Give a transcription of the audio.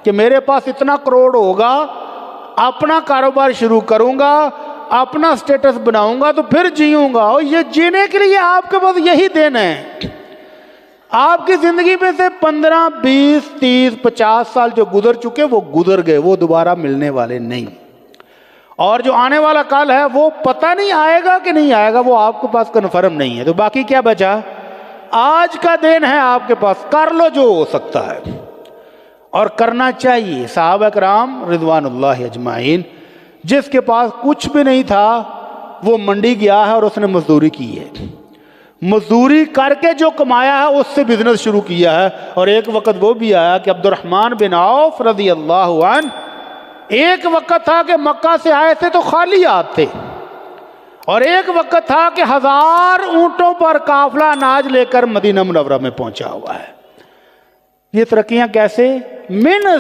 کہ میرے پاس اتنا کروڑ ہوگا، اپنا کاروبار شروع کروں گا، اپنا سٹیٹس بناؤں گا تو پھر جیوں گا. اور یہ جینے کے لیے آپ کے پاس یہی دن ہے. آپ کی زندگی میں سے 15 20 30 50 سال جو گزر چکے وہ گزر گئے، وہ دوبارہ ملنے والے نہیں. اور جو آنے والا کل ہے وہ پتہ نہیں آئے گا کہ نہیں آئے گا، وہ آپ کے پاس کنفرم نہیں ہے. تو باقی کیا بچا؟ آج کا دن ہے آپ کے پاس، کر لو جو ہو سکتا ہے اور کرنا چاہیے. صحابہ کرام رضوان اللہ اجمعین، جس کے پاس کچھ بھی نہیں تھا وہ منڈی گیا ہے اور اس نے مزدوری کی ہے. مزدوری کر کے جو کمایا ہے اس سے بزنس شروع کیا ہے. اور ایک وقت وہ بھی آیا کہ عبد الرحمن بن عوف رضی اللہ عنہ، ایک وقت تھا کہ مکہ سے آئے تھے تو خالی ہاتھ تھے، اور ایک وقت تھا کہ 1000 اونٹوں پر قافلہ اناج لے کر مدینہ منورہ میں پہنچا ہوا ہے. یہ ترقیاں کیسے؟ من